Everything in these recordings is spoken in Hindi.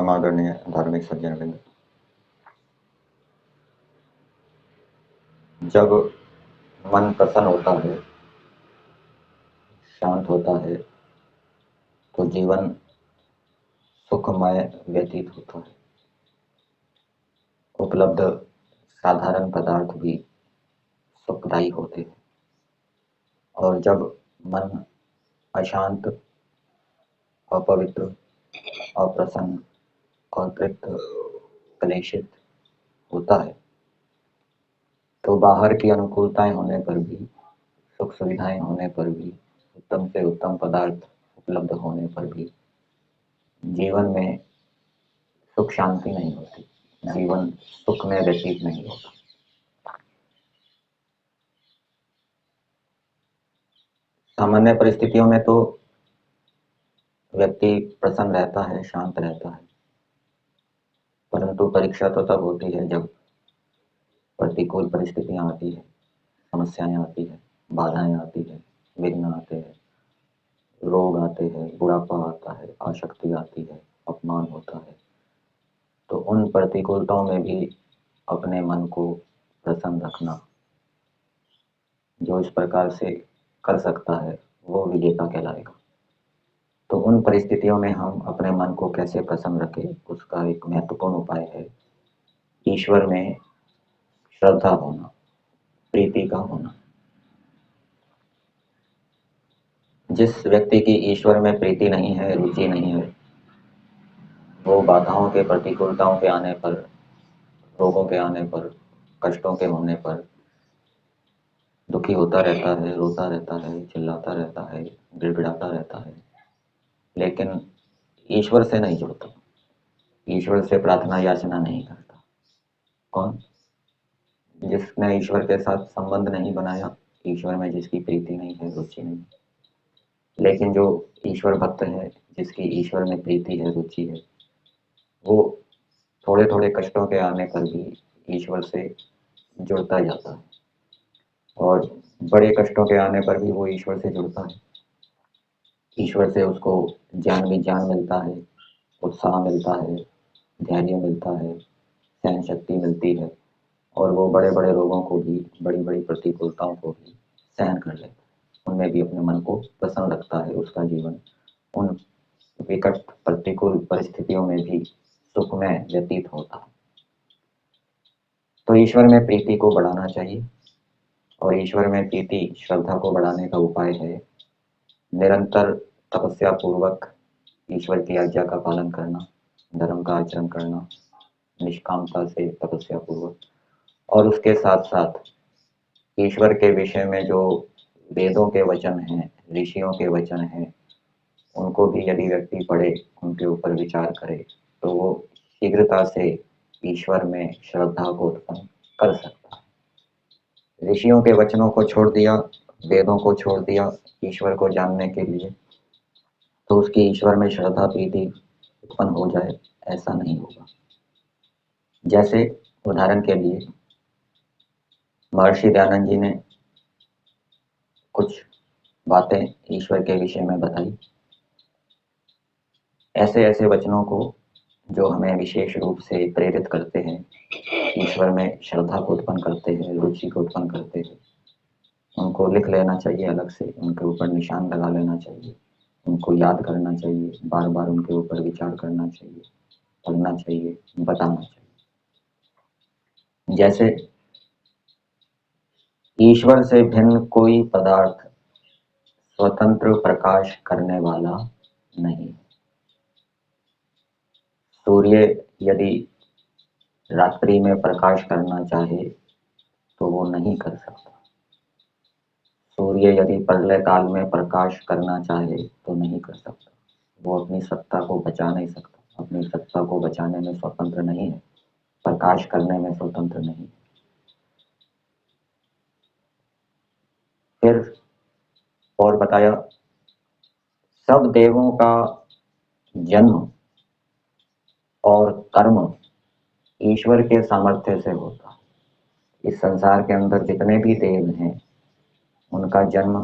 समादरणीय धार्मिक सज्जनवृंद, जब मन प्रसन्न होता है, शांत होता है, तो जीवन सुखमय व्यतीत होता है। उपलब्ध साधारण पदार्थ भी सुखदायी होते हैं, और जब मन अशांत, अपवित्र, अप्रसन्न और तृप्त, क्लेशित होता है, तो बाहर की अनुकूलताएं होने पर भी, सुख सुविधाएं होने पर भी, उत्तम से उत्तम पदार्थ उपलब्ध होने पर भी जीवन में सुख शांति नहीं होती, जीवन सुख में व्यतीत नहीं होता। सामान्य परिस्थितियों में तो व्यक्ति प्रसन्न रहता है, शांत रहता है, परंतु परीक्षा तो तब होती है जब प्रतिकूल परिस्थितियां आती है, समस्याएं आती है, बाधाएं आती है, विघ्न आते हैं, रोग आते हैं, बुढ़ापा आता है, आसक्ति आती है, अपमान होता है। तो उन प्रतिकूलताओं में भी अपने मन को प्रसन्न रखना, जो इस प्रकार से कर सकता है वो विजेता कहलाएगा। तो उन परिस्थितियों में हम अपने मन को कैसे प्रसन्न रखें, उसका एक महत्वपूर्ण उपाय है ईश्वर में श्रद्धा होना, प्रीति का होना। जिस व्यक्ति की ईश्वर में प्रीति नहीं है, रुचि नहीं है, वो बाधाओं के, प्रतिकूलताओं के आने पर, रोगों के आने पर, कष्टों के होने पर दुखी होता रहता है, रोता रहता है, चिल्लाता रहता है, गिड़गिड़ाता रहता है, लेकिन ईश्वर से नहीं जुड़ता, ईश्वर से प्रार्थना याचना नहीं करता। कौन? जिसने ईश्वर के साथ संबंध नहीं बनाया, ईश्वर में जिसकी प्रीति नहीं है, रुचि नहीं। लेकिन जो ईश्वर भक्त है, जिसकी ईश्वर में प्रीति है, रुचि है, वो थोड़े थोड़े कष्टों के आने पर भी ईश्वर से जुड़ता जाता है, और बड़े कष्टों के आने पर भी वो ईश्वर से जुड़ता है। ईश्वर से उसको ज्ञान विज्ञान मिलता है, उत्साह मिलता है, धैर्य मिलता है, सहन शक्ति मिलती है, और वो बड़े बड़े रोगों को भी, बड़ी बड़ी प्रतिकूलताओं को भी सहन कर लेता है। उनमें भी अपने मन को प्रसन्न रखता है। उसका जीवन उन विकट प्रतिकूल परिस्थितियों में भी सुखमय व्यतीत होता है। तो ईश्वर में प्रीति को बढ़ाना चाहिए, और ईश्वर में प्रीति, श्रद्धा को बढ़ाने का उपाय है निरंतर तपस्या पूर्वक ईश्वर की आज्ञा का पालन करना, धर्म का आचरण करना, निष्कामता से तपस्या पूर्वक, और उसके साथ साथ ईश्वर के विषय में जो वेदों के वचन हैं, ऋषियों के वचन हैं, उनको भी यदि व्यक्ति पढ़े, उनके ऊपर विचार करे, तो वो शीघ्रता से ईश्वर में श्रद्धा को उत्पन्न कर सकता है। ऋषियों के वचनों को छोड़ दिया, वेदों को छोड़ दिया ईश्वर को जानने के लिए, तो उसकी ईश्वर में श्रद्धा प्रीति उत्पन्न हो जाए, ऐसा नहीं होगा। जैसे उदाहरण के लिए महर्षि दयानंद जी ने कुछ बातें ईश्वर के विषय में बताई, ऐसे ऐसे वचनों को जो हमें विशेष रूप से प्रेरित करते हैं, ईश्वर में श्रद्धा को उत्पन्न करते हैं, रुचि को उत्पन्न करते हैं, उनको लिख लेना चाहिए अलग से, उनके ऊपर निशान लगा लेना चाहिए, उनको याद करना चाहिए, बार बार उनके ऊपर विचार करना चाहिए, पढ़ना चाहिए, बताना चाहिए। जैसे ईश्वर से भिन्न कोई पदार्थ स्वतंत्र प्रकाश करने वाला नहीं। सूर्य यदि रात्रि में प्रकाश करना चाहे तो वो नहीं कर सकता। सूर्य यदि प्रलय काल में प्रकाश करना चाहे तो नहीं कर सकता। वो अपनी सत्ता को बचा नहीं सकता, अपनी सत्ता को बचाने में स्वतंत्र नहीं है, प्रकाश करने में स्वतंत्र नहीं। फिर और बताया, सब देवों का जन्म और कर्म ईश्वर के सामर्थ्य से होता है। इस संसार के अंदर जितने भी देव हैं, उनका जन्म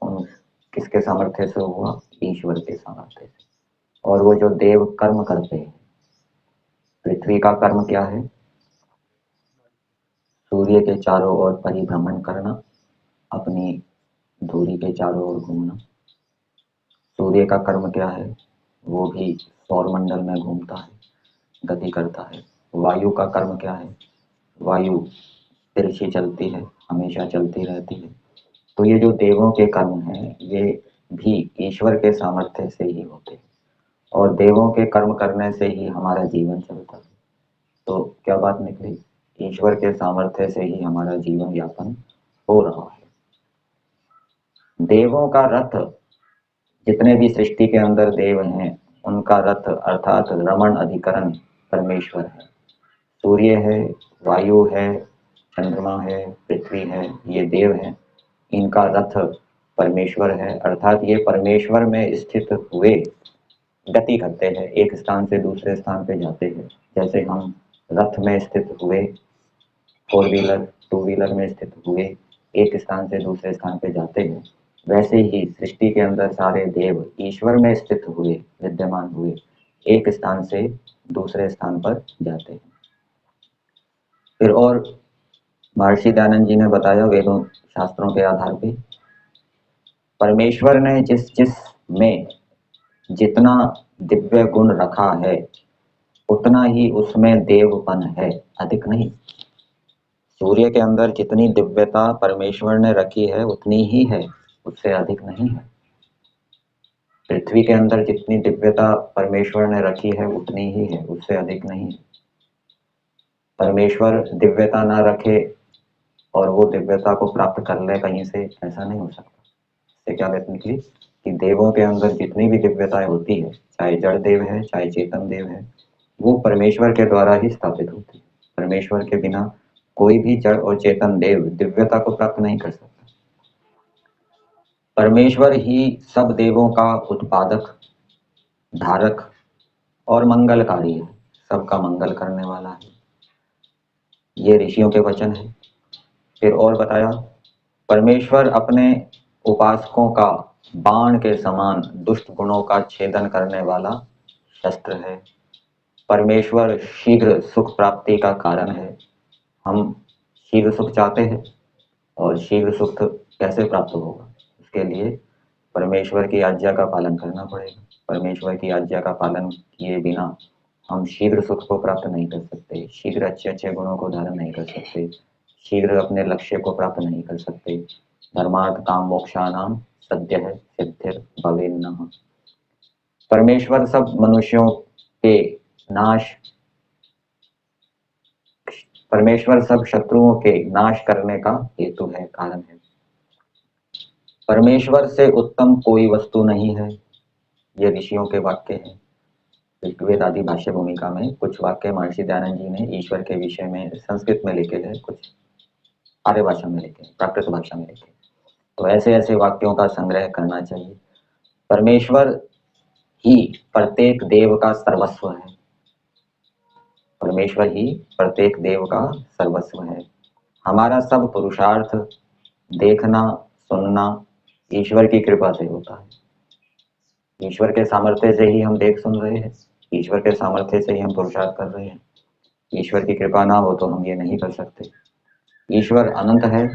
उन किसके सामर्थ्य से हुआ? ईश्वर के सामर्थ्य से। और वो जो देव कर्म करते हैं, पृथ्वी का कर्म क्या है? सूर्य के चारों ओर परिभ्रमण करना, अपनी धुरी के चारों ओर घूमना। सूर्य का कर्म क्या है? वो भी सौरमंडल में घूमता है, गति करता है। वायु का कर्म क्या है? वायु तिरछी चलती है, हमेशा चलती रहती है। तो ये जो देवों के कर्म हैं, ये भी ईश्वर के सामर्थ्य से ही होते हैं, और देवों के कर्म करने से ही हमारा जीवन चलता है। तो क्या बात निकली? ईश्वर के सामर्थ्य से ही हमारा जीवन यापन हो रहा है। देवों का रथ, जितने भी सृष्टि के अंदर देव हैं, उनका रथ अर्थात रमण अधिकरण परमेश्वर है। सूर्य है, वायु है, चंद्रमा है, पृथ्वी है, ये देव हैं। इनका रथ परमेश्वर है, अर्थात ये परमेश्वर में स्थित हुए गति करते हैं, एक स्थान से दूसरे स्थान पे जाते हैं। जैसे हम रथ में स्थित हुए, फोर व्हीलर टू व्हीलर में स्थित हुए, एक स्थान से दूसरे स्थान पे जाते हैं, वैसे ही सृष्टि के अंदर सारे देव ईश्वर में स्थित हुए, विद्यमान हुए, एक स्थान से दूसरे स्थान पर जाते हैं। फिर और महर्षि दयानंद जी ने बताया वेदों शास्त्रों के आधार पे, परमेश्वर ने जिस जिस में जितना दिव्य गुण रखा है, उतना ही उसमें देवपन है, अधिक नहीं। सूर्य के अंदर जितनी दिव्यता परमेश्वर ने रखी है उतनी ही है, उससे अधिक नहीं है। पृथ्वी के अंदर जितनी दिव्यता परमेश्वर ने रखी है उतनी ही है, उससे अधिक नहीं है। परमेश्वर दिव्यता ना रखे और वो दिव्यता को प्राप्त कर ले कहीं से, ऐसा नहीं हो सकता। इससे क्या बात निकली कि देवों के अंदर जितनी भी दिव्यताएं होती है, चाहे जड़ देव है चाहे चेतन देव है, वो परमेश्वर के द्वारा ही स्थापित होती है। परमेश्वर के बिना कोई भी जड़ और चेतन देव दिव्यता को प्राप्त नहीं कर सकता। परमेश्वर ही सब देवों का उत्पादक, धारक और मंगलकारी है, सबका मंगल करने वाला है। ये ऋषियों के वचन है। फिर और बताया, परमेश्वर अपने उपासकों का बाण के समान दुष्ट गुणों का छेदन करने वाला शस्त्र है। परमेश्वर शीघ्र सुख प्राप्ति का कारण है। हम शीघ्र सुख चाहते हैं, और शीघ्र सुख कैसे प्राप्त होगा? उसके लिए परमेश्वर की आज्ञा का पालन करना पड़ेगा। परमेश्वर की आज्ञा का पालन किए बिना हम शीघ्र सुख को प्राप्त नहीं कर सकते, शीघ्र अच्छे अच्छे गुणों को धारण नहीं कर सकते, शीघ्र अपने लक्ष्य को प्राप्त नहीं कर सकते। धर्मार्थ काम मोक्षानाम सद्य है सिद्धिर भवेन्नः। परमेश्वर सब मनुष्यों के नाश, परमेश्वर सब शत्रुओं के नाश करने का हेतु है, कारण है। परमेश्वर से उत्तम कोई वस्तु नहीं है, ये ऋषियों के वाक्य हैं। ऋग्वेद आदि भाष्य भूमिका में कुछ वाक्य महर्षि दयानंद जी ने ईश्वर के विषय में संस्कृत में लिखे हैं, कुछ आर्य भाषा में लिखे, प्राकृत भाषा में लिखे। तो ऐसे ऐसे वाक्यों का संग्रह करना चाहिए। परमेश्वर ही प्रत्येक देव का सर्वस्व है, परमेश्वर ही प्रत्येक देव का सर्वस्व है। हमारा सब पुरुषार्थ देखना सुनना ईश्वर की कृपा से होता है। ईश्वर के सामर्थ्य से ही हम देख सुन रहे हैं, ईश्वर के सामर्थ्य से ही हम पुरुषार्थ कर रहे हैं। ईश्वर की कृपा ना हो तो हम ये नहीं कर सकते। ईश्वर अनंत है,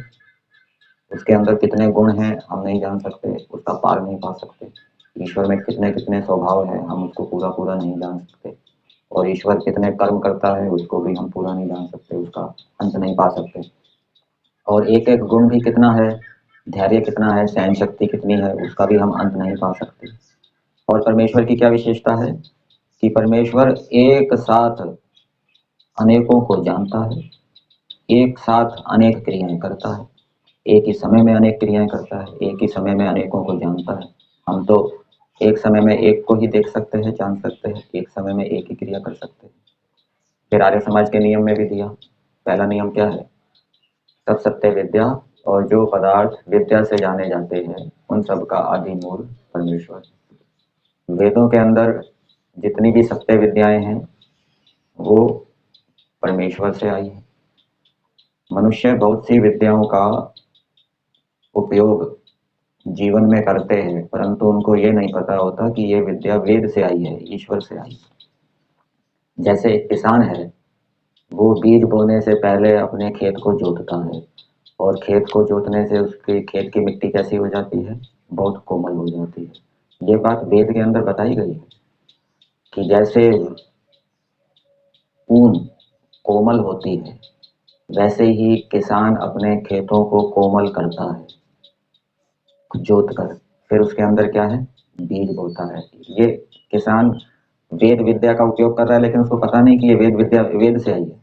उसके अंदर कितने गुण हैं हम नहीं जान सकते, उसका पार नहीं पा सकते। ईश्वर में कितने कितने स्वभाव है हम उसको पूरा पूरा नहीं जान सकते, और ईश्वर कितने कर्म करता है उसको भी हम पूरा नहीं जान सकते, उसका अंत नहीं पा सकते। और एक एक गुण भी कितना है, धैर्य कितना है, सहन शक्ति कितनी है, उसका भी हम अंत नहीं पा सकते। और परमेश्वर की क्या विशेषता है कि परमेश्वर एक साथ अनेकों को जानता है, एक साथ अनेक क्रियाएं करता है, एक ही समय में अनेक क्रियाएं करता है, एक ही समय में अनेकों को जानता है। हम तो एक समय में एक को ही देख सकते हैं, जान सकते हैं, एक समय में एक ही क्रिया कर सकते हैं। फिर आर्य समाज के नियम में भी दिया, पहला नियम क्या है? सब सत्य विद्या, और जो पदार्थ विद्या से जाने जाते हैं उन सब का आदि मूल परमेश्वर। वेदों के अंदर जितनी भी सत्य विद्याएं हैं वो परमेश्वर से आई है। मनुष्य बहुत सी विद्याओं का उपयोग जीवन में करते हैं, परंतु उनको ये नहीं पता होता कि ये विद्या वेद से आई है, ईश्वर से आई है। जैसे एक किसान है, वो बीज बोने से पहले अपने खेत को जोतता है, और खेत को जोतने से उसके खेत की मिट्टी कैसी हो जाती है, बहुत कोमल हो जाती है। ये बात वेद के अंदर बताई गई है कि जैसे ऊन कोमल होती है, वैसे ही किसान अपने खेतों को कोमल करता है जोत कर, फिर उसके अंदर क्या है, बीज बोता है। ये किसान वेद विद्या का उपयोग कर रहा है, लेकिन उसको पता नहीं कि ये वेद विद्या वेद से आई है,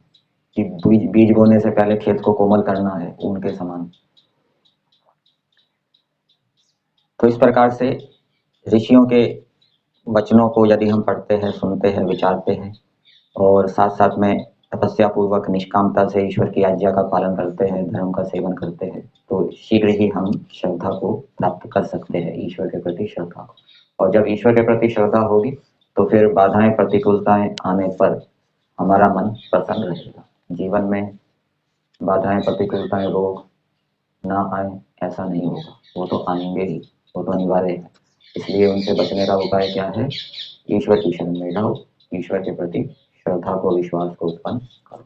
कि बीज बोने से पहले खेत को कोमल करना है ऊन के समान। तो इस प्रकार से ऋषियों के वचनों को यदि हम पढ़ते हैं, सुनते हैं, विचारते हैं, और साथ साथ में तपस्या पूर्वक निष्कामता से ईश्वर की आज्ञा का पालन करते हैं, धर्म का सेवन करते हैं, तो शीघ्र ही हम श्रद्धा को प्राप्त कर सकते हैं, ईश्वर के प्रति श्रद्धा को। और जब ईश्वर के प्रति श्रद्धा होगी, तो फिर बाधाएं प्रतिकूलताएं आने पर हमारा मन प्रसन्न रहेगा। जीवन में बाधाएं प्रतिकूलताएं रोग ना आए ऐसा नहीं होगा, वो तो आएंगे ही, वो तो अनिवार्य है। इसलिए उनसे बचने का उपाय क्या है, ईश्वर की शरण में जाओ, ईश्वर के प्रति श्रद्धा को, विश्वास को उत्पन्न करो।